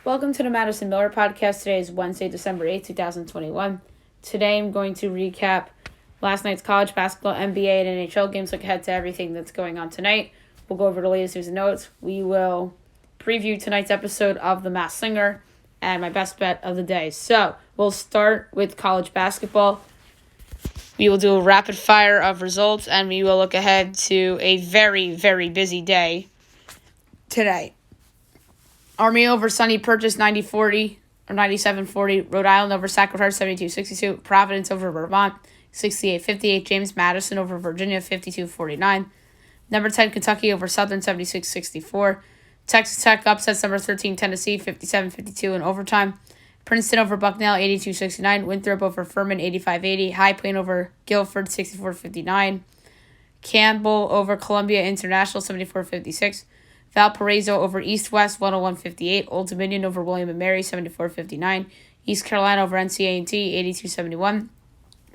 Welcome to the Madison Miller Podcast. Today is Wednesday, December 8th, 2021. Today I'm going to recap last night's college basketball, NBA, and NHL games, look ahead to everything that's going on tonight. We'll go over the latest news and notes. We will preview tonight's episode of The Masked Singer and my best bet of the day. So we'll start with college basketball. We will do a rapid fire of results, and we will look ahead to a very, very busy day today. Army over Sunny Purchase 90-40 or 97-40. Rhode Island over Sacred Heart 72-62. Providence over Vermont 68-58. James Madison over Virginia 52-49. Number 10 Kentucky over Southern 76-64. Texas Tech upsets number 13 Tennessee 57-52 in overtime. Princeton over Bucknell 82-69. Winthrop over Furman 85-80. High Plain over Guilford 64-59. Campbell over Columbia International 74-56. Valparaiso over East West 101-58. Old Dominion over William & Mary 74-59. East Carolina over NC-A&T 82-71.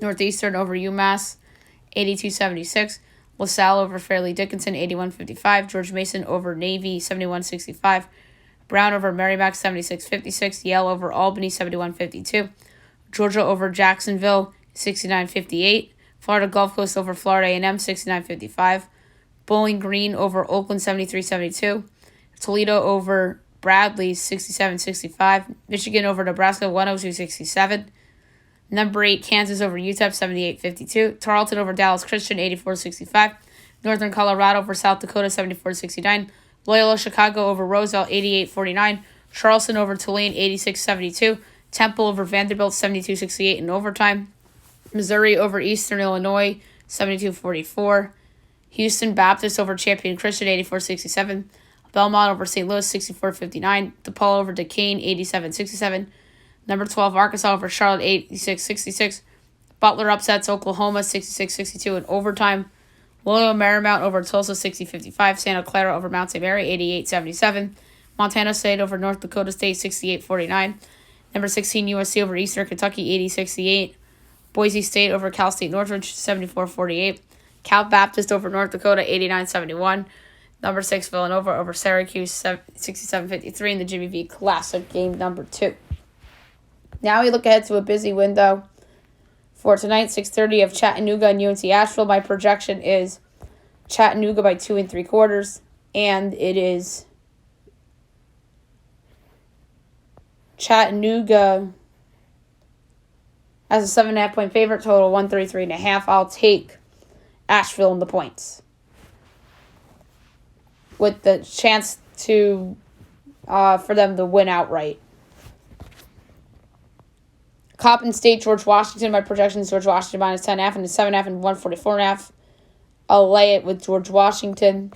Northeastern over UMass 82-76. LaSalle over Fairleigh Dickinson 81-55. George Mason over Navy 71-65. Brown over Merrimack 76-56. Yale over Albany 71-52. Georgia over Jacksonville 69-58. Florida Gulf Coast over Florida A&M 69-55. Bowling Green over Oakland 73-72. Toledo over Bradley 67-65. Michigan over Nebraska 102-67. Number 8 Kansas over UTEP 78-52. Tarleton over Dallas Christian 84-65. Northern Colorado over South Dakota 74-69. Loyola Chicago over Roseville 88-49. Charleston over Tulane 86-72. Temple over Vanderbilt 72-68 in overtime. Missouri over Eastern Illinois 72-44. Houston Baptist over Champion Christian 84-67. Belmont over St. Louis 64-59. DePaul over Duquesne 87-67. Number 12 Arkansas over Charlotte 86-66. Butler upsets Oklahoma 66-62 in overtime. Loyola Marymount over Tulsa 60-55. Santa Clara over Mount St. Mary 88-77. Montana State over North Dakota State 68-49. Number 16 USC over Eastern Kentucky 80-68. Boise State over Cal State Northridge 74-48. Cal Baptist over North Dakota, 89-71. Number 6, Villanova over Syracuse, 67-53 in the Jimmy V Classic, game number 2. Now we look ahead to a busy window for tonight, 6:30 of Chattanooga and UNC Asheville. My projection is Chattanooga by 2 3/4, and it is Chattanooga as a 7.5-point favorite, total 133.5. I'll take Asheville in the points, with the chance to for them to win outright. Coppin State, George Washington. My projection is George Washington minus 10.5 and 7.5 and 144.5. I'll lay it with George Washington.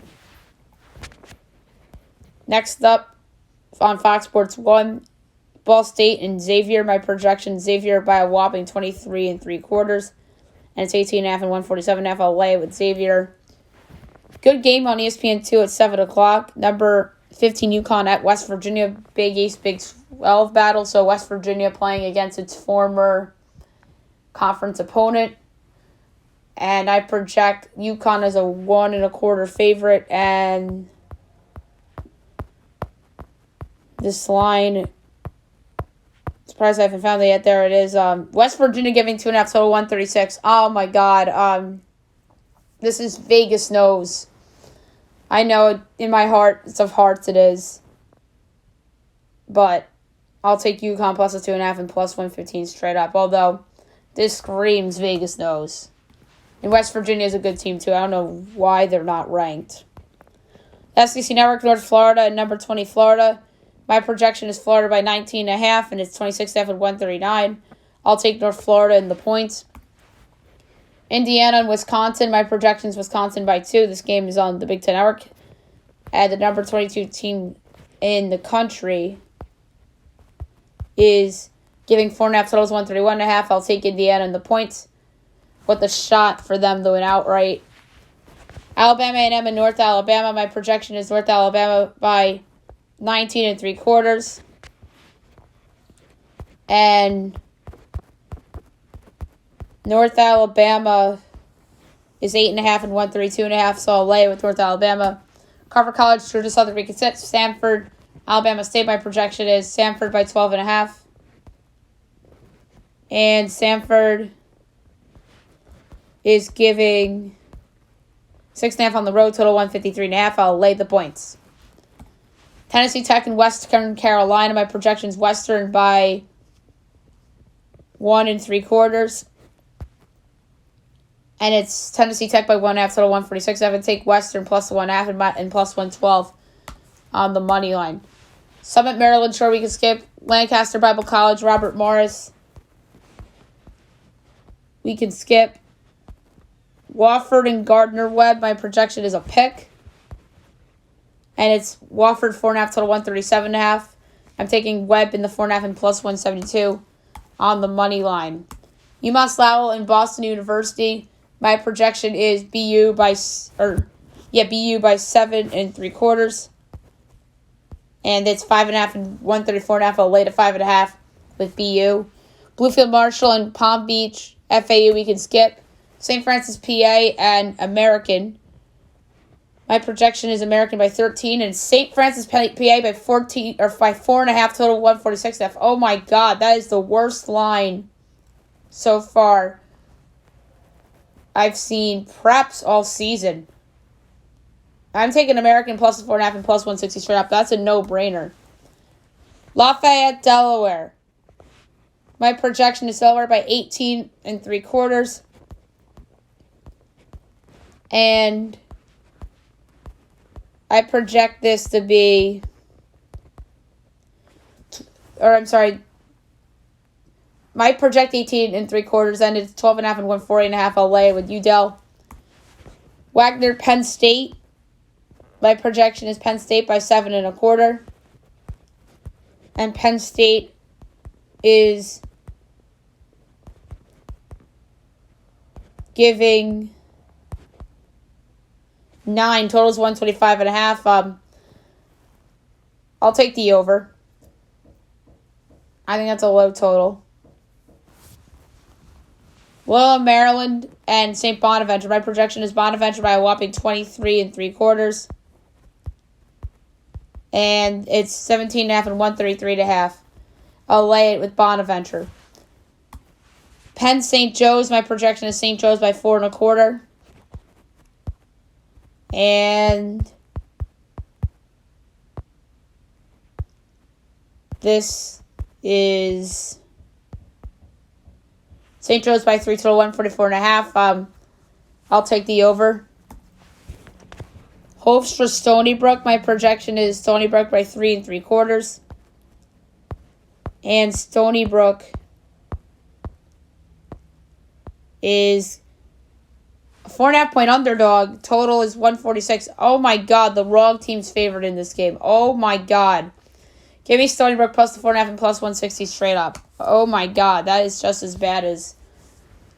Next up on Fox Sports 1, Ball State and Xavier. My projection, Xavier by a whopping 23 3/4. And it's 18.5 and 147.5. I'll lay it with Xavier. Good game on ESPN2 at 7 o'clock. Number 15 Yukon at West Virginia. Big East, Big 12 battle. So West Virginia playing against its former conference opponent. And I project Yukon as a 1 1/4 favorite. And this line, surprised I haven't found it yet. There it is. West Virginia giving 2.5, total 136. Oh my God. This is Vegas knows. I know in my heart of hearts it is. But I'll take UConn plus a 2.5 and plus 115 straight up. Although this screams Vegas knows. And West Virginia is a good team too. I don't know why they're not ranked. SEC Network, North Florida, and number 20 Florida. My projection is Florida by 19.5, and it's 26.5 and 139. I'll take North Florida in the points. Indiana and Wisconsin. My projection is Wisconsin by 2. This game is on the Big Ten Network. And the number 22 team in the country is giving 4.5 totals, 131.5. I'll take Indiana in the points with a shot for them to win outright. Alabama A&M and North Alabama. My projection is North Alabama by 19 3/4. And North Alabama is 8.5 and 132.5, so I'll lay it with North Alabama. Carver College, Georgia Southern Reconsent, Stanford, Alabama State, my projection is Samford by 12.5. And Samford is giving 6.5 on the road, total 153.5. I'll lay the points. Tennessee Tech and Western Carolina, my projection is Western by 1 3/4. And it's Tennessee Tech by 1.5, total 146. I would take Western plus 1.5 and plus 112 on the money line. Summit, Maryland, sure we can skip. Lancaster Bible College, Robert Morris, we can skip. Wofford and Gardner-Webb, my projection is a pick. And it's Wofford 4.5, total 137.5. I'm taking Webb in the 4.5 and plus 172 on the money line. UMass Lowell and Boston University, my projection is BU by 7 3/4. And it's 5.5 and 134.5. I'll lay to 5.5 with BU. Bluefield Marshall and Palm Beach, FAU, we can skip. St. Francis, PA, and American. My projection is American by 13, and St. Francis, PA by 14 or by 4.5, total 146.5. Oh my God, that is the worst line so far I've seen preps all season. I'm taking American plus 4.5 and plus 160 straight up. That's a no-brainer. Lafayette, Delaware. My projection is Delaware by 18 3/4. And I project this to be, my project 18 3/4, and it's 12.5 and 140.5. I'll lay it with Udell. Wagner, Penn State. My projection is Penn State by 7 1/4. And Penn State is giving 9, totals 125.5. I'll take the over. I think that's a low total. Well, Maryland and St. Bonaventure. My projection is Bonaventure by a whopping 23 3/4. And it's 17.5 and 133.5. I'll lay it with Bonaventure. Penn St. Joe's. My projection is St. Joe's by 4 1/4. And this is St. Joe's by 3, total 144.5. I'll take the over. Hofstra, Stony Brook. My projection is Stony Brook by 3 3/4. And Stony Brook is a 4.5 point underdog. Total is 146. Oh my God, the wrong team's favored in this game. Oh my God. Give me Stony Brook plus the 4.5 and plus 160 straight up. Oh my God, that is just as bad as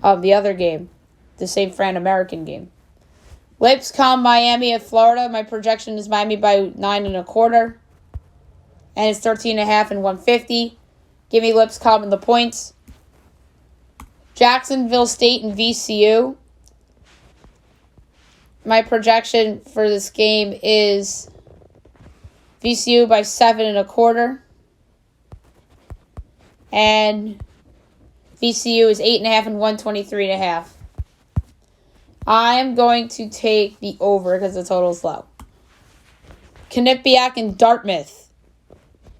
the other game, the St. Fran American game. Lipscomb, Miami at Florida. My projection is Miami by 9 1/4. And it's 13.5 and 150. Give me Lipscomb in the points. Jacksonville State and VCU. My projection for this game is VCU by 7 1/4. And VCU is 8.5 and 123.5. I'm going to take the over because the total is low. Quinnipiac and Dartmouth.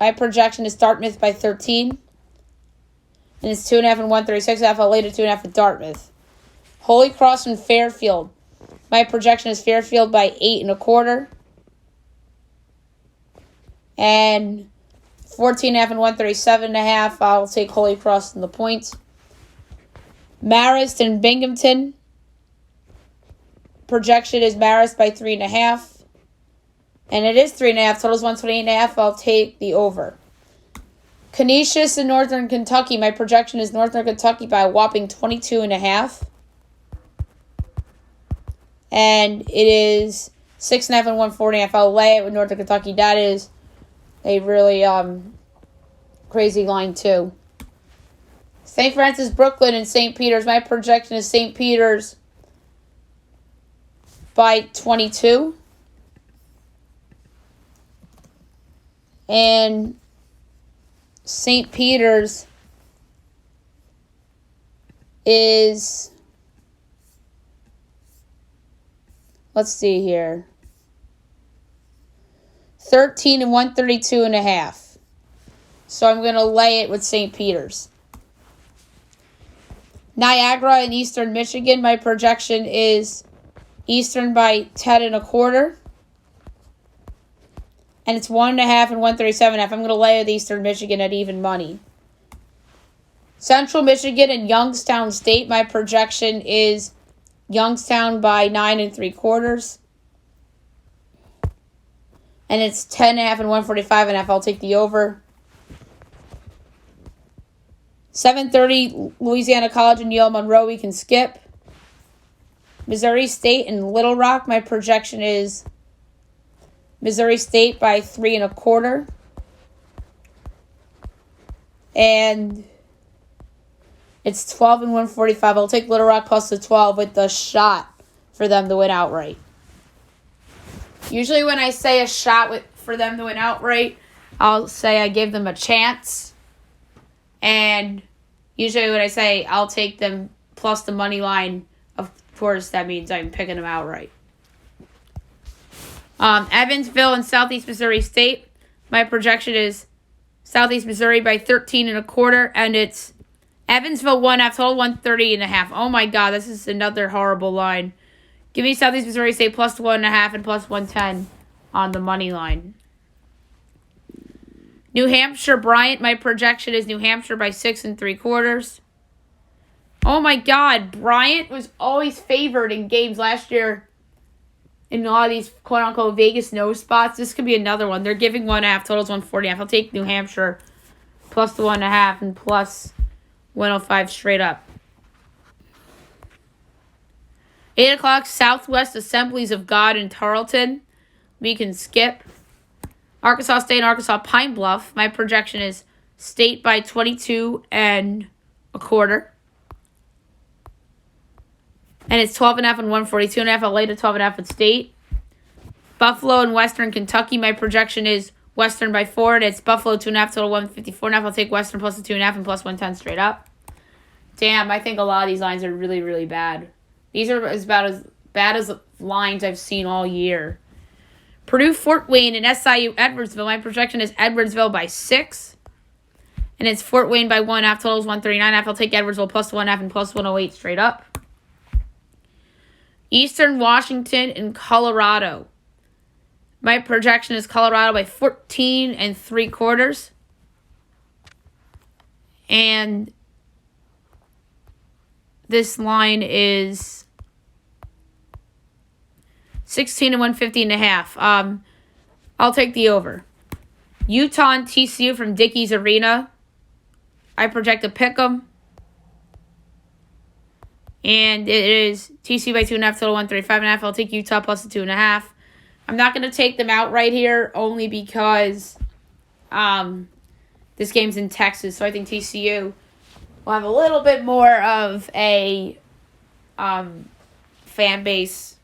My projection is Dartmouth by 13. And it's 2.5 and 136.5. I'll lay to 2.5 with Dartmouth. Holy Cross and Fairfield. My projection is Fairfield by 8 1/4. And 14.5 and 137.5. I'll take Holy Cross in the points. Marist and Binghamton. Projection is Marist by 3.5. And it is 3.5. Total is 128.5. I'll take the over. Canisius in Northern Kentucky. My projection is Northern Kentucky by a whopping 22.5. And it is 6.5 and 140.5. I'll lay it with Northern Kentucky. That is a really crazy line too. St. Francis, Brooklyn, and St. Peter's. My projection is St. Peter's by 22. And St. Peter's is, let's see here, 13 and 132.5. So I'm going to lay it with St. Peter's. Niagara and Eastern Michigan, my projection is Eastern by 10.25. And it's 1.5 and 137.5. I'm going to lay with Eastern Michigan at even money. Central Michigan and Youngstown State, my projection is Youngstown by 9.75. And it's 10.5 and 145.5. I'll take the over. 7:30, Louisiana College and Yale Monroe, we can skip. Missouri State and Little Rock, my projection is Missouri State by 3.25. And it's 12 and 145. I'll take Little Rock plus the 12 with the shot for them to win outright. Usually when I say a shot for them to win outright, I'll say I give them a chance. And usually when I say I'll take them plus the money line, of course that means I'm picking them outright. Evansville and Southeast Missouri State, my projection is Southeast Missouri by 13.25, and it's Evansville 1.5, total 130.5. Oh my God, this is another horrible line. Give me Southeast Missouri State plus 1.5 and plus 110 on the money line. New Hampshire Bryant, my projection is New Hampshire by 6.75. Oh my God, Bryant was always favored in games last year in a lot of these quote-unquote Vegas no spots. This could be another one. They're giving 1.5, totals 140.5. I'll take New Hampshire plus the 1.5 and plus 105 straight up. 8 o'clock, Southwest Assemblies of God in Tarleton. We can skip. Arkansas State and Arkansas Pine Bluff. My projection is State by 22.25. And it's 12.5 and 142.5. I'll lay to 12.5 with State. Buffalo and Western Kentucky. My projection is Western by 4. And it's Buffalo 2.5, total 154.5. I'll take Western plus the 2.5 and plus 110 straight up. Damn, I think a lot of these lines are really, really bad. These are about as bad as lines I've seen all year. Purdue Fort Wayne and SIU Edwardsville. My projection is Edwardsville by 6. And it's Fort Wayne by 1.5, totals 139.5. I'll take Edwardsville plus 1.5 and plus 108 straight up. Eastern Washington and Colorado. My projection is Colorado by 14.75. And this line is 16 and 150.5. I'll take the over. Utah and TCU from Dickies Arena. I project a pick'em. And it is TCU by 2.5, total 135.5. I'll take Utah plus the 2.5. I'm not going to take them out right here only because this game's in Texas. So I think TCU will have a little bit more of a fan base.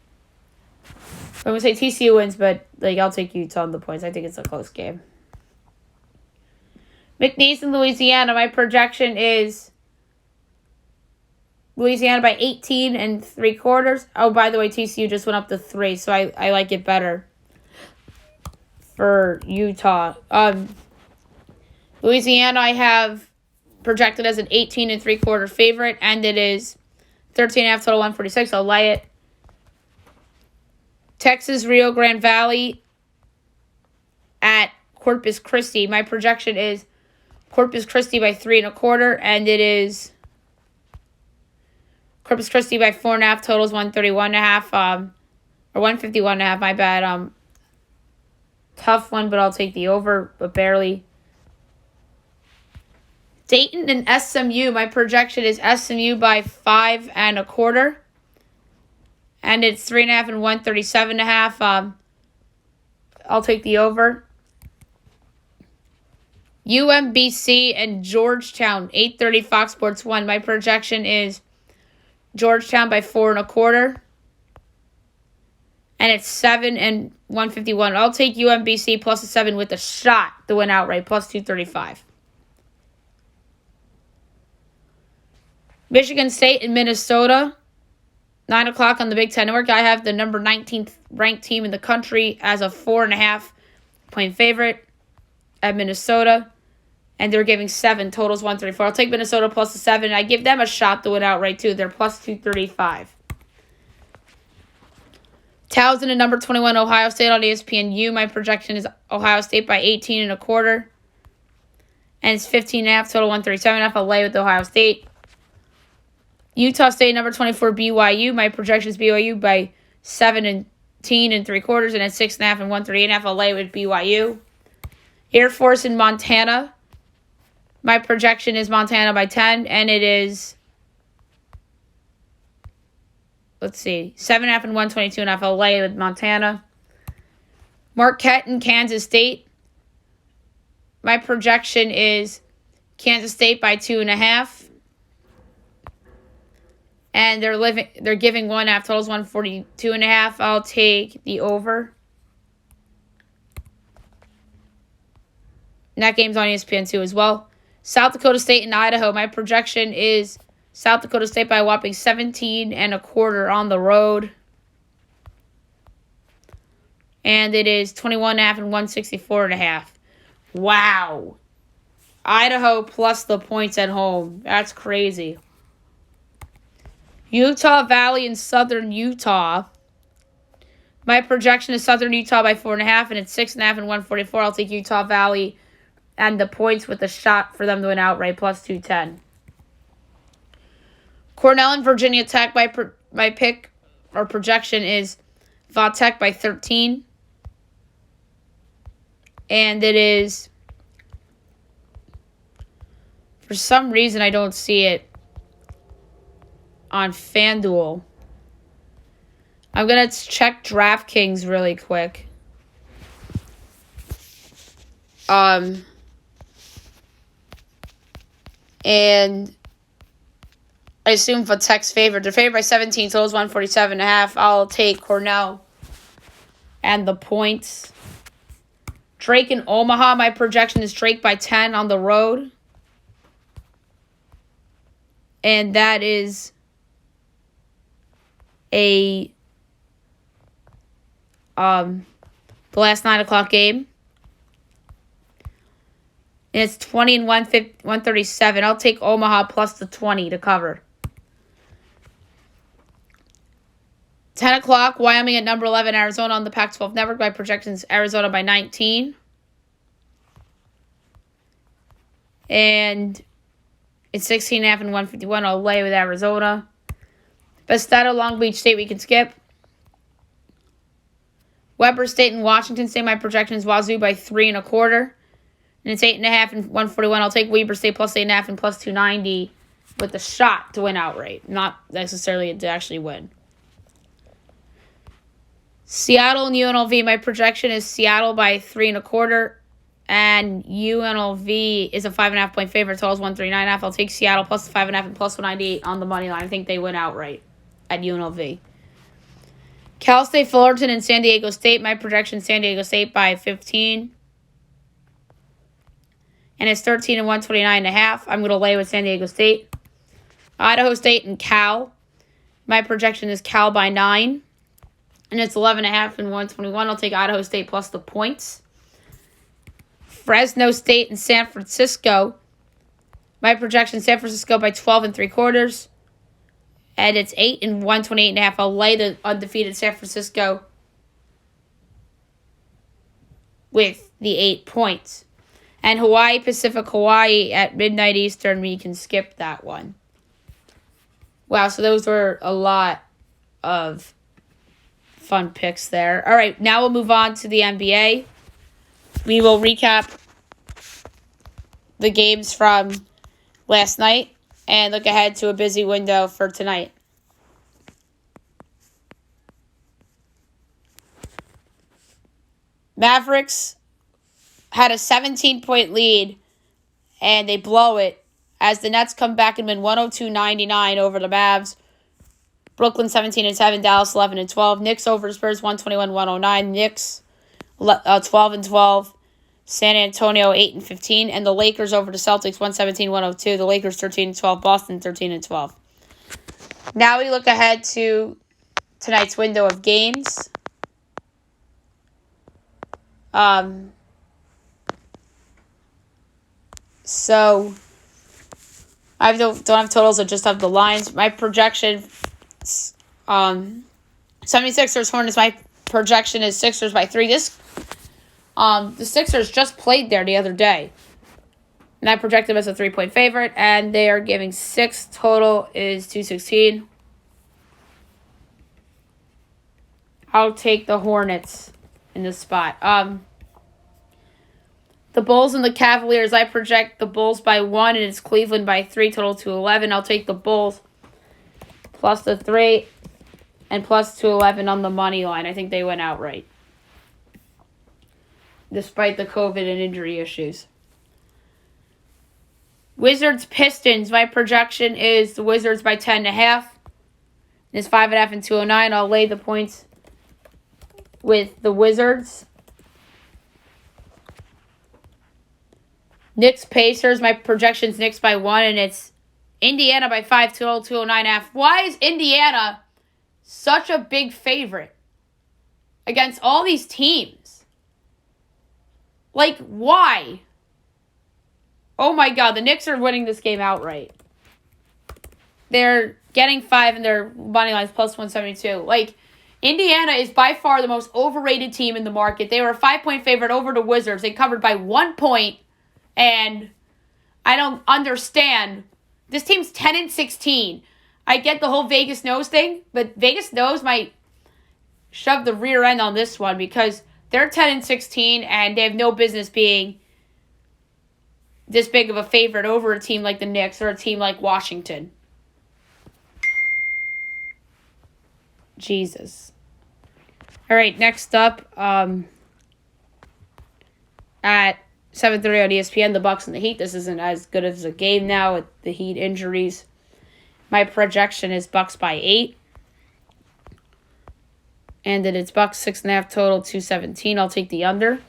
I'm going to say TCU wins, but I'll take Utah on the points. I think it's a close game. McNeese in Louisiana. My projection is Louisiana by 18.75. Oh, by the way, TCU just went up to 3, so I like it better for Utah. Louisiana I have projected as an 18.75 favorite, and it is 13.5, total 146. I'll lay it. Texas Rio Grande Valley at Corpus Christi. My projection is Corpus Christi by 3.25, and it is Corpus Christi by 4.5, totals 131.5, or 151.5, my bad. Tough one, but I'll take the over, but barely. Dayton and SMU, my projection is SMU by 5.25, and it's 3.5 and 137.5. I'll take the over. UMBC and Georgetown, 8:30 Fox Sports 1. My projection is Georgetown by 4.25. and it's 7 and 151. I'll take UMBC plus a 7 with a shot to win outright, plus 235. Michigan State and Minnesota, 9 o'clock on the Big Ten Network. I have the number 19th ranked team in the country as a 4.5-point favorite at Minnesota. And they're giving 7, totals 134. I'll take Minnesota plus the 7. I give them a shot to win outright, too. They're plus 235. Towson and number 21, Ohio State on ESPNU. My projection is Ohio State by 18.25. And it's 15.5, total 137. I'll lay with Ohio State. Utah State, number 24, BYU. My projection is BYU by 17.75, and it's 6.5 and 138.5. I'll lay with BYU. Air Force in Montana. My projection is Montana by 10, and it is, 7.5 and 122.5. I'll lay with Montana. Marquette in Kansas State. My projection is Kansas State by 2.5. And they're giving 1.5, totals 142.5. I'll take the over. And that game's on ESPN2 as well. South Dakota State and Idaho. My projection is South Dakota State by a whopping 17.25 on the road. And it is 21.5 and 164.5. Wow. Idaho plus the points at home. That's crazy. Utah Valley and Southern Utah. My projection is Southern Utah by 4.5, and it's 6.5 and 144. I'll take Utah Valley and the points with a shot for them to win outright, plus 210. Cornell and Virginia Tech. My pick or projection is Va Tech by 13. And it is, for some reason, I don't see it on FanDuel. I'm going to check DraftKings really quick. And I assume for Tech's favored. They're favored by 17, totals 147.5. I'll take Cornell and the points. Drake in Omaha. My projection is Drake by 10 on the road. And that is the last 9 o'clock game. And it's 20 and 137. I'll take Omaha plus the 20 to cover. 10 o'clock, Wyoming at number 11, Arizona on the Pac-12 Network. My projections, Arizona by 19. And it's 16.5 and 151. I'll lay with Arizona. Bethesda, Long Beach State, we can skip. Weber State and Washington State. My projection is Wazoo by 3.25. And it's 8.5 and 141. I'll take Weber State plus 8.5 and plus 290 with a shot to win outright. Not necessarily to actually win. Seattle and UNLV. My projection is Seattle by 3.25. And UNLV is a 5.5-point favorite. Totals 139.5. I'll take Seattle plus 5.5 and plus 198 on the money line. I think they win outright at UNLV. Cal State Fullerton and San Diego State. My projection, San Diego State by 15. And it's 13 and 129.5. I'm going to lay with San Diego State. Idaho State and Cal. My projection is Cal by 9. And it's 11.5 and 121. I'll take Idaho State plus the points. Fresno State and San Francisco. My projection, San Francisco by 12 and 3/4. And it's 8 and 128.5. I'll lay the undefeated San Francisco with the 8 points. And Hawaii Pacific Hawaii at midnight Eastern, we can skip that one. Wow, so those were a lot of fun picks there. All right, now we'll move on to the NBA. We will recap the games from last night and look ahead to a busy window for tonight. Mavericks had a 17-point lead, and they blow it as the Nets come back and win 102-99 over the Mavs. Brooklyn 17-7, Dallas 11-12. Knicks over Spurs 121-109. Knicks 12-12. San Antonio 8-15, and the Lakers over the Celtics 117-102. The Lakers 13-12. Boston 13-12. Now we look ahead to tonight's window of games. So I don't have totals, I just have the lines. My projection, 76ers Hornets, my projection is Sixers by 3. The Sixers just played there the other day. And I project them as a 3-point favorite, and they are giving 6. Total is 216. I'll take the Hornets in this spot. The Bulls and the Cavaliers, I project the Bulls by 1, and it's Cleveland by 3, total to 11. I'll take the Bulls plus the 3 and plus 211 on the money line. I think they went outright, despite the COVID and injury issues. Wizards Pistons, my projection is the Wizards by 10.5. It's 5.5 and 209. I'll lay the points with the Wizards. Knicks Pacers, my projection's Knicks by 1, and it's Indiana by 5, total 209.5. Why is Indiana such a big favorite against all these teams? Like, why? Oh my God, the Knicks are winning this game outright. They're getting 5 and their money line is plus 172. Like, Indiana is by far the most overrated team in the market. They were a 5-point favorite over the Wizards. They covered by 1 point. And I don't understand. This team's 10-16. I get the whole Vegas knows thing, but Vegas knows might shove the rear end on this one because they're 10-16 and they have no business being this big of a favorite over a team like the Knicks or a team like Washington. Jesus. All right, next up, at 7:30 on ESPN, the Bucks and the Heat. This isn't as good as a game now with the Heat injuries. My projection is Bucks by 8. And then it's Bucks 6.5 total, 217. I'll take the under.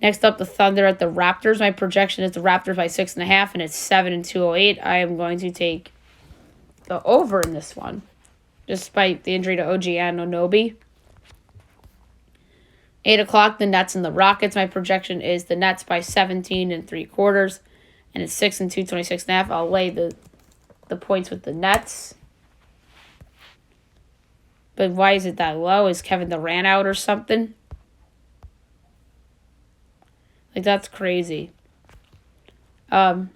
Next up, the Thunder at the Raptors. My projection is the Raptors by 6.5, and it's 7 and 208. I am going to take the over in this one, despite the injury to OG Anunoby. 8 o'clock, the Nets and the Rockets. My projection is the Nets by 17 and 3/4, and it's 6 and 226.5. I'll lay the points with the Nets. But why is it that low? Is Kevin Durant out or something? Like, that's crazy. Next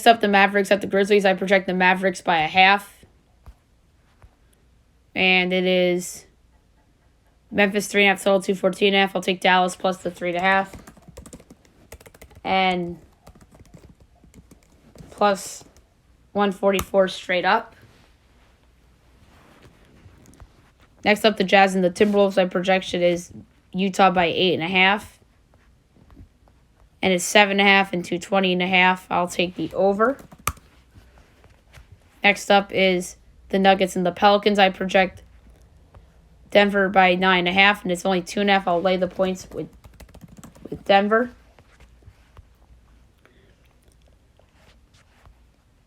up, the Mavericks at the Grizzlies. I project the Mavericks by 0.5. And it is Memphis 3.5 total, 214.5. I'll take Dallas plus the 3.5. And plus 144 straight up. Next up, the Jazz and the Timberwolves. My projection is Utah by 8.5. And it's 7.5 and 220.5. I'll take the over. Next up is the Nuggets and the Pelicans. I project Denver by 9.5, and it's only 2.5. I'll lay the points with Denver.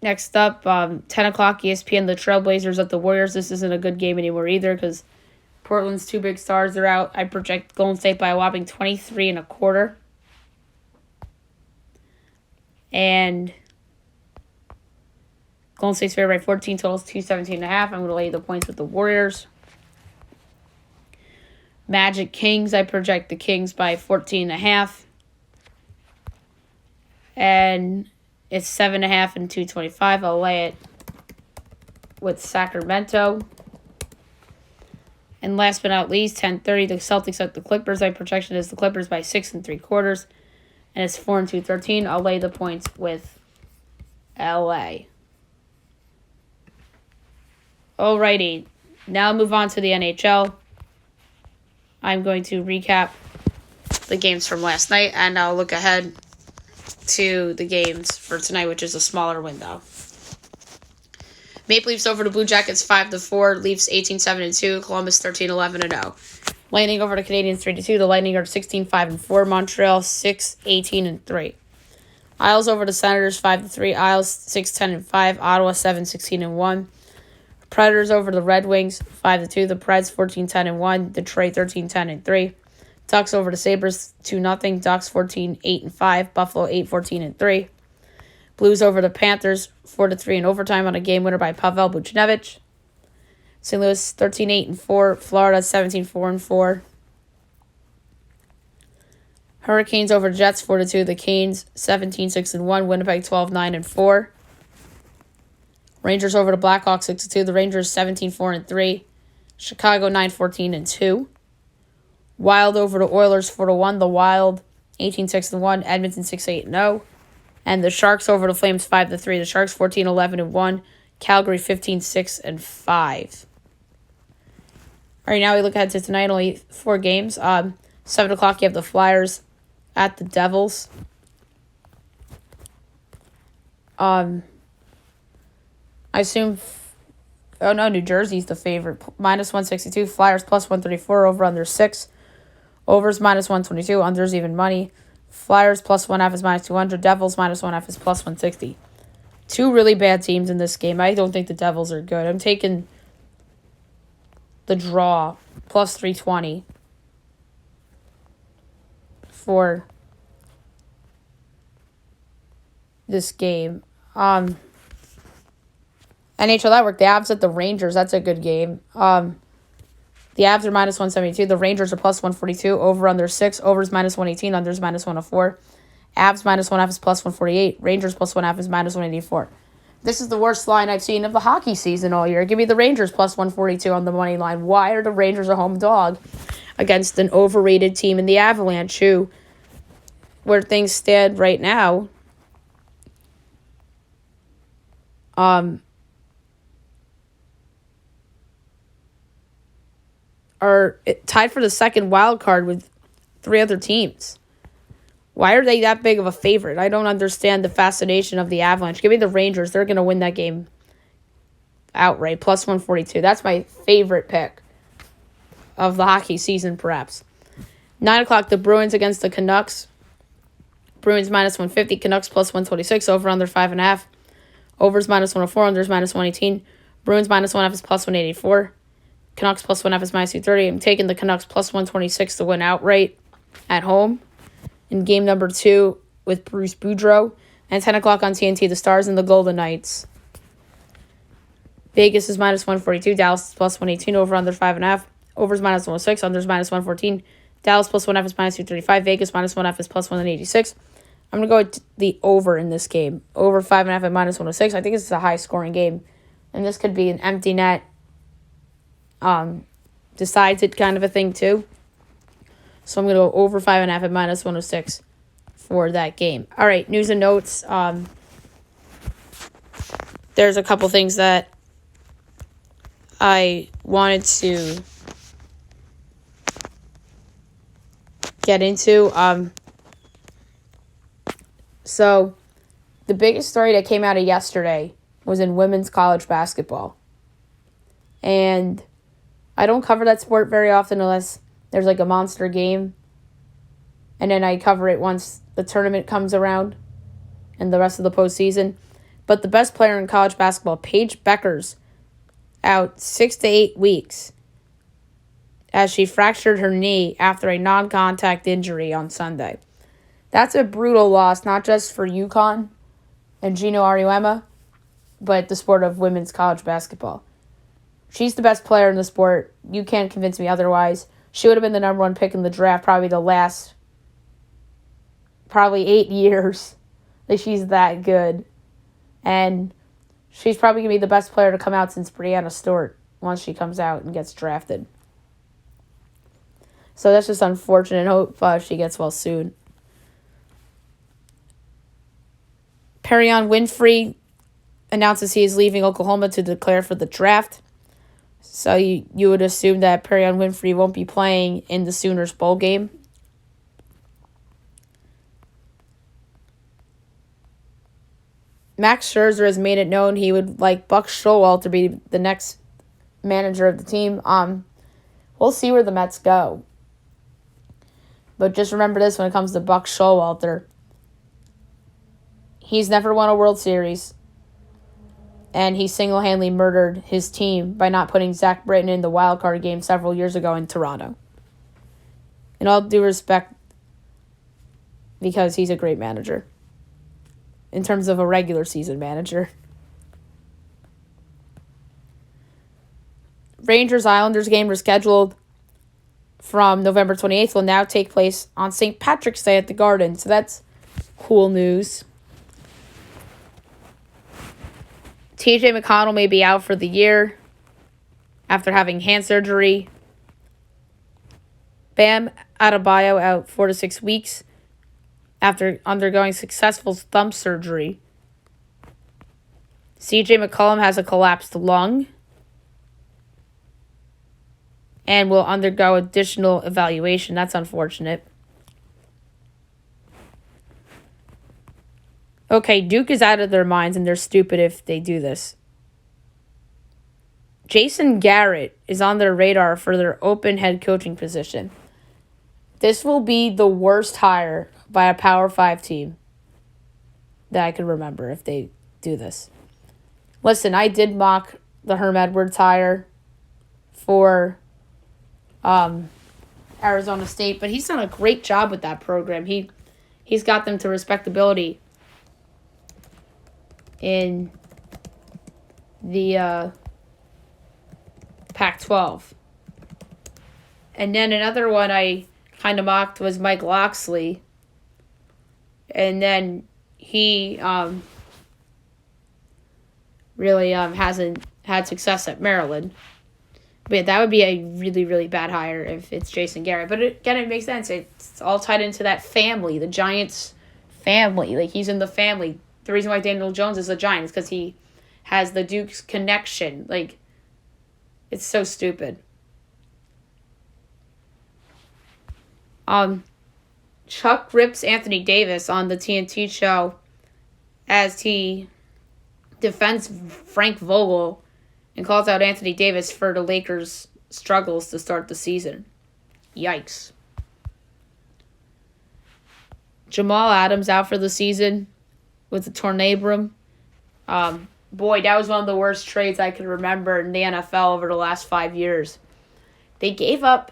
Next up, 10 o'clock ESPN, the Trailblazers at the Warriors. This isn't a good game anymore either because Portland's 2 big stars are out. I project Golden State by a whopping 23.25. And Golden State's favorite by 14, totals 217.5. I'm going to lay the points with the Warriors. Magic Kings, I project the Kings by 14.5. And it's 7.5 and 225. I'll lay it with Sacramento. And last but not least, 10:30, the Celtics at the Clippers. My projection is the Clippers by 6 3/4. And it's 4 and 213. I'll lay the points with LA. Alrighty. Now move on to the NHL. I'm going to recap the games from last night, and I'll look ahead to the games for tonight, which is a smaller window. Maple Leafs over the Blue Jackets 5-4. Leafs 18-7-2. Columbus 13-11-0. Lightning over the Canadiens 3-2. The Lightning are 16-5-4. Montreal 6-18-3. Isles over the Senators 5-3. Isles 6-10-5. Ottawa 7-16-1. Predators over the Red Wings 5-2. The Preds 14-10-1. Detroit 13-10-3. Ducks over the Sabres 2-0. Ducks 14-8-5. Buffalo 8-14-3. Blues over the Panthers 4-3 in overtime on a game winner by Pavel Buchnevich. St. Louis 13-8-4. Florida 17-4-4. Hurricanes over the Jets 4-2. The Canes 17-6-1. Winnipeg 12-9-4. Rangers over the Blackhawks 6-2. The Rangers 17-4-3. Chicago 9-14-2. Wild over the Oilers 4-1. The Wild 18-6-1. Edmonton 6-8-0. And the Sharks over the Flames 5-3. The Sharks 14-11-1. Calgary 15-6-5. All right, now we look ahead to tonight. Only 4 games. 7 o'clock, you have the Flyers at the Devils. I assume. Oh no, New Jersey's the favorite. -162. Flyers +134. Over under 6. Overs -122. Unders even money. Flyers +1/2 is -200. Devils -1/2 is +160. 2 really bad teams in this game. I don't think the Devils are good. I'm taking the draw +320 for this game. NHL Network, the Avs at the Rangers. That's a good game. The Avs are -172. The Rangers are +142. Over under 6. Overs -118. Unders -104. Avs -1/2 is +148. Rangers +1/2 is -184. This is the worst line I've seen of the hockey season all year. Give me the Rangers +142 on the money line. Why are the Rangers a home dog against an overrated team in the Avalanche, who, where things stand right now, are tied for the second wild card with 3 other teams. Why are they that big of a favorite? I don't understand the fascination of the Avalanche. Give me the Rangers. They're going to win that game outright. +142. That's my favorite pick of the hockey season, perhaps. 9 o'clock, the Bruins against the Canucks. Bruins -150. Canucks +126. Over under 5.5. Overs -104. Unders -118. Bruins -1/2 is +184. Canucks +1/2 is -230. I'm taking the Canucks +126 to win outright at home in game number 2 with Bruce Boudreau. And 10 o'clock on TNT, the Stars and the Golden Knights. Vegas is -142. Dallas is +118. Over under 5.5. Overs -106. Unders -114. Dallas +1/2 is -235. Vegas -1/2 is +186. I'm going to go with the over in this game. Over 5.5 at -106. I think this is a high-scoring game. And this could be an empty net decides it kind of a thing too. So I'm going to go over 5.5 at -106 for that game. All right, news and notes. There's a couple things that I wanted to get into. So the biggest story that came out of yesterday was in women's college basketball. And I don't cover that sport very often unless there's like a monster game. And then I cover it once the tournament comes around and the rest of the postseason. But the best player in college basketball, Paige Becker's out 6 to 8 weeks as she fractured her knee after a non-contact injury on Sunday. That's a brutal loss, not just for Yukon and Gino Auriemma, but the sport of women's college basketball. She's the best player in the sport. You can't convince me otherwise. She would have been the number 1 pick in the draft probably the last 8 years that she's that good. And she's probably going to be the best player to come out since Brianna Stewart once she comes out and gets drafted. So that's just unfortunate. Hope she gets well soon. Perion Winfrey announces he is leaving Oklahoma to declare for the draft. So you would assume that Perion Winfrey won't be playing in the Sooners bowl game. Max Scherzer has made it known he would like Buck Showalter to be the next manager of the team. We'll see where the Mets go. But just remember this when it comes to Buck Showalter. He's never won a World Series. And he single-handedly murdered his team by not putting Zach Britton in the wild card game several years ago in Toronto. In all due respect, because he's a great manager. In terms of a regular season manager. Rangers-Islanders game rescheduled from November 28th will now take place on St. Patrick's Day at the Garden. So that's cool news. TJ McConnell may be out for the year after having hand surgery. Bam Adebayo out 4 to 6 weeks after undergoing successful thumb surgery. CJ McCollum has a collapsed lung and will undergo additional evaluation. That's unfortunate. Okay, Duke is out of their minds, and they're stupid if they do this. Jason Garrett is on their radar for their open head coaching position. This will be the worst hire by a Power 5 team that I could remember if they do this. Listen, I did mock the Herm Edwards hire for Arizona State, but he's done a great job with that program. He's got them to respectability in the Pac-12. And then another one I kind of mocked was Mike Loxley. And then he really hasn't had success at Maryland. But that would be a really, really bad hire if it's Jason Garrett. But again, it makes sense. It's all tied into that family, the Giants family. Like, he's in the family. The reason why Daniel Jones is a Giant is because he has the Duke's connection. Like, it's so stupid. Chuck rips Anthony Davis on the TNT show as he defends Frank Vogel and calls out Anthony Davis for the Lakers' struggles to start the season. Yikes. Jamal Adams out for the season with the tornabrum. Boy, that was one of the worst trades I can remember in the NFL over the last 5 years. They gave up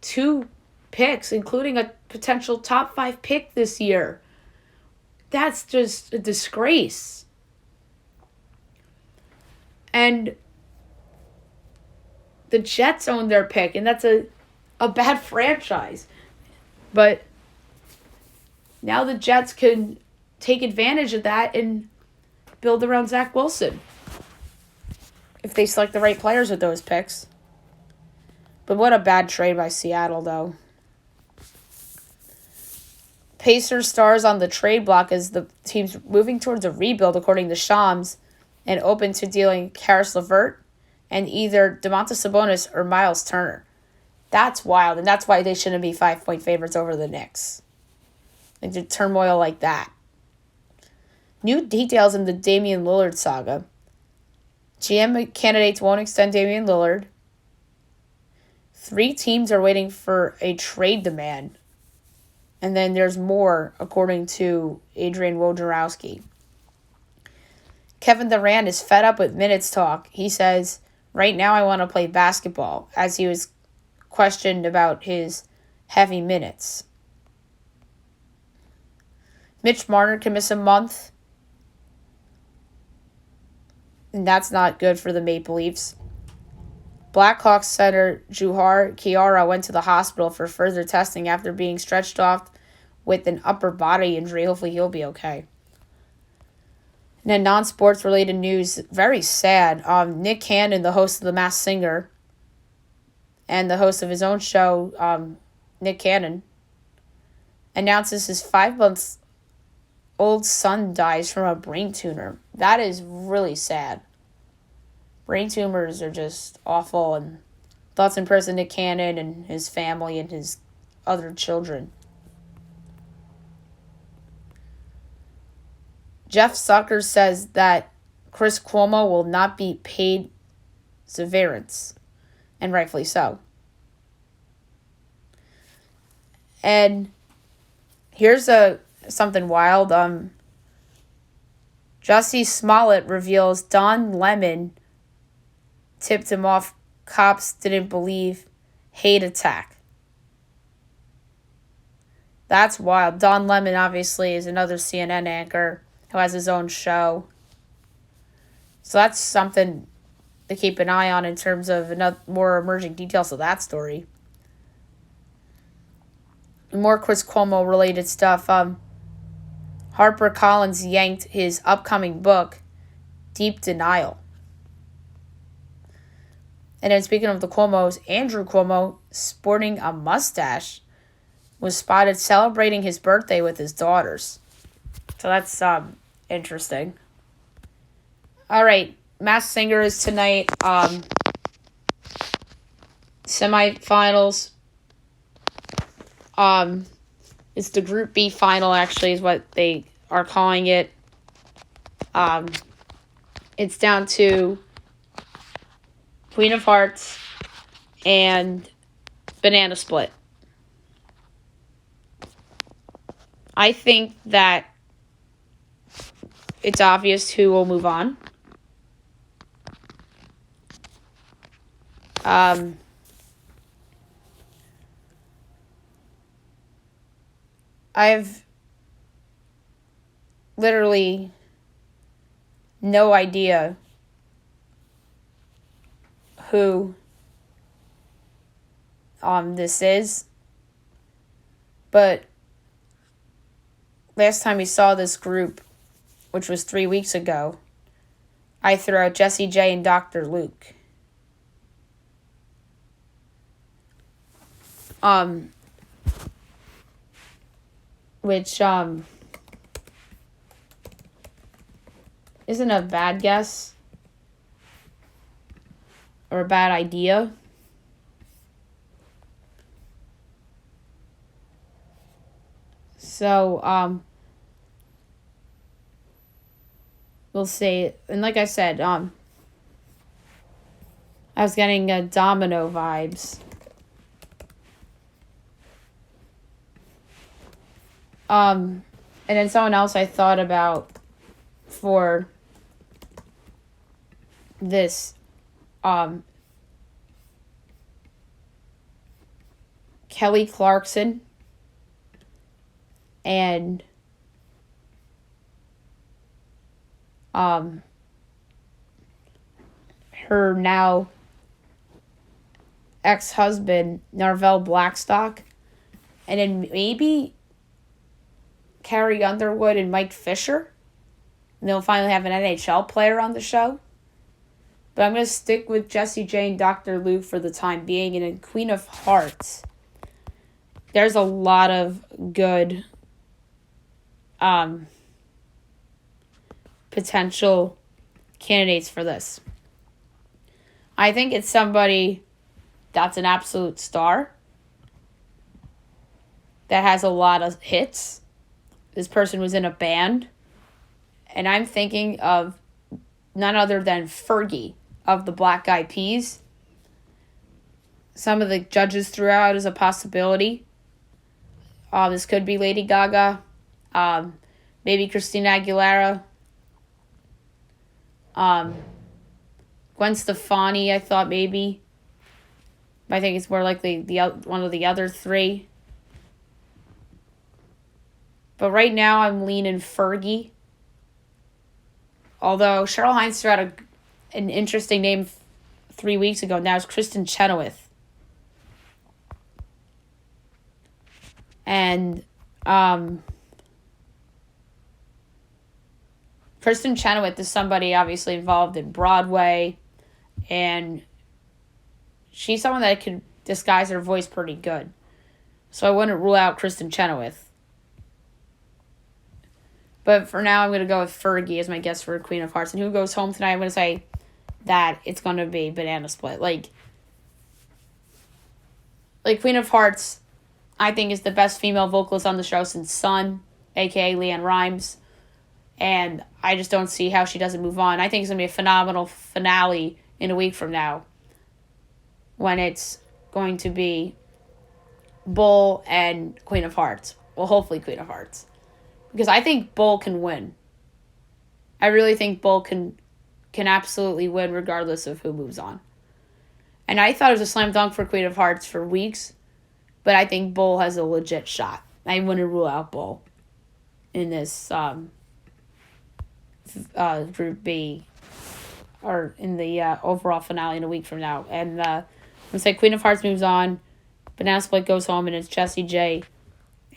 2 picks, including a potential top 5 pick this year. That's just a disgrace. And the Jets own their pick, and that's a bad franchise. But now the Jets can take advantage of that and build around Zach Wilson if they select the right players with those picks. But what a bad trade by Seattle, though. Pacers stars on the trade block as the team's moving towards a rebuild, according to Shams, and open to dealing Karis LeVert and either Domantas Sabonis or Miles Turner. That's wild, and that's why they shouldn't be 5-point favorites over the Knicks. Like, the turmoil like that. New details in the Damian Lillard saga. GM candidates won't extend Damian Lillard. 3 teams are waiting for a trade demand. And then there's more, according to Adrian Wojnarowski. Kevin Durant is fed up with minutes talk. He says, right now I want to play basketball, as he was questioned about his heavy minutes. Mitch Marner can miss a month. And that's not good for the Maple Leafs. Blackhawks center Juhar Kiara went to the hospital for further testing after being stretched off with an upper body injury. Hopefully he'll be okay. And then non-sports related news, very sad. Nick Cannon, the host of The Masked Singer, and the host of his own show, Nick Cannon, announces his 5-month-old son dies from a brain tumor. That is really sad. Brain tumors are just awful, and thoughts and prayers to Nick Cannon and his family and his other children. Jeff Zucker says that Chris Cuomo will not be paid severance, and rightfully so. And here's something wild. Jussie Smollett reveals Don Lemon tipped him off cops didn't believe hate attack. That's wild. Don Lemon obviously is another CNN anchor who has his own show. So that's something to keep an eye on in terms of more emerging details of that story. More Chris Cuomo related stuff. HarperCollins yanked his upcoming book, Deep Denial. And then speaking of the Cuomos, Andrew Cuomo, sporting a mustache, was spotted celebrating his birthday with his daughters. So that's interesting. All right, Masked Singer is tonight. Semifinals. It's the Group B final, actually, is what they are calling it. It's down to Queen of Hearts and Banana Split. I think that it's obvious who will move on. I've literally no idea who this is, but last time we saw this group, which was 3 weeks ago, I threw out Jessie J and Dr. Luke. Which isn't a bad guess or a bad idea. So we'll see. And like I said, I was getting domino vibes. And then someone else I thought about for this, Kelly Clarkson and her now ex-husband, Narvel Blackstock, and then maybe Carrie Underwood and Mike Fisher. And they'll finally have an NHL player on the show. But I'm going to stick with Jessie J and Dr. Luke for the time being. And in Queen of Hearts, there's a lot of good potential candidates for this. I think it's somebody that's an absolute star that has a lot of hits. This person was in a band. And I'm thinking of none other than Fergie of the Black Eyed Peas. Some of the judges threw out as a possibility. This could be Lady Gaga. Maybe Christina Aguilera. Gwen Stefani, I thought maybe. I think it's more likely one of the other three. But right now, I'm leaning Fergie. Although Cheryl Hines threw out an interesting name 3 weeks ago. Now it's Kristen Chenoweth. And Kristen Chenoweth is somebody obviously involved in Broadway. And she's someone that can disguise her voice pretty good. So I wouldn't rule out Kristen Chenoweth. But for now, I'm going to go with Fergie as my guess for Queen of Hearts. And who goes home tonight? I'm going to say that it's going to be Banana Split. Like Queen of Hearts, I think, is the best female vocalist on the show since Sun, a.k.a. Leanne Rimes. And I just don't see how she doesn't move on. I think it's going to be a phenomenal finale in a week from now when it's going to be Bull and Queen of Hearts. Well, hopefully Queen of Hearts. Because I think Bull can win. I really think Bull can absolutely win regardless of who moves on. And I thought it was a slam dunk for Queen of Hearts for weeks, but I think Bull has a legit shot. I wouldn't rule out Bull in this Group B or in the overall finale in a week from now. And I'm going to say Queen of Hearts moves on, Banana Split goes home, and it's Jessie J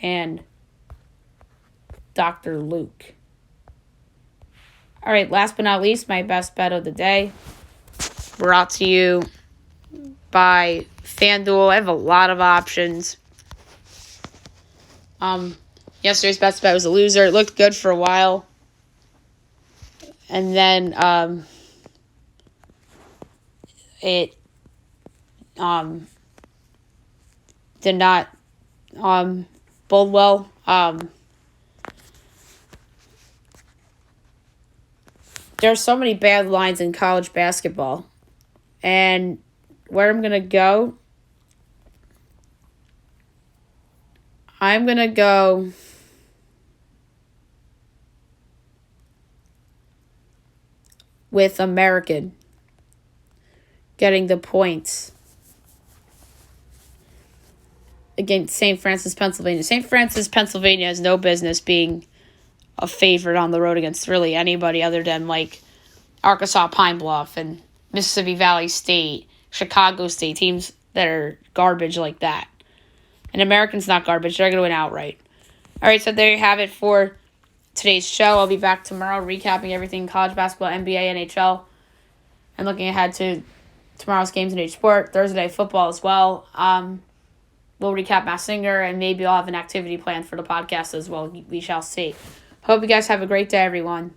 and Dr. Luke. All right, last but not least, my best bet of the day. Brought to you by FanDuel. I have a lot of options. Yesterday's best bet was a loser. It looked good for a while. And then it did not bode well. There are so many bad lines in college basketball. And where I'm going to go, I'm going to go with American getting the points against St. Francis, Pennsylvania. St. Francis, Pennsylvania has no business being a favorite on the road against really anybody other than like Arkansas Pine Bluff and Mississippi Valley State, Chicago State, teams that are garbage like that. And American's not garbage. They're going to win outright. All right, so there you have it for today's show. I'll be back tomorrow recapping everything college basketball, NBA, NHL, and looking ahead to tomorrow's games in each sport, Thursday night football as well. We'll recap Mass Singer, and maybe I'll have an activity planned for the podcast as well. We shall see. Hope you guys have a great day, everyone.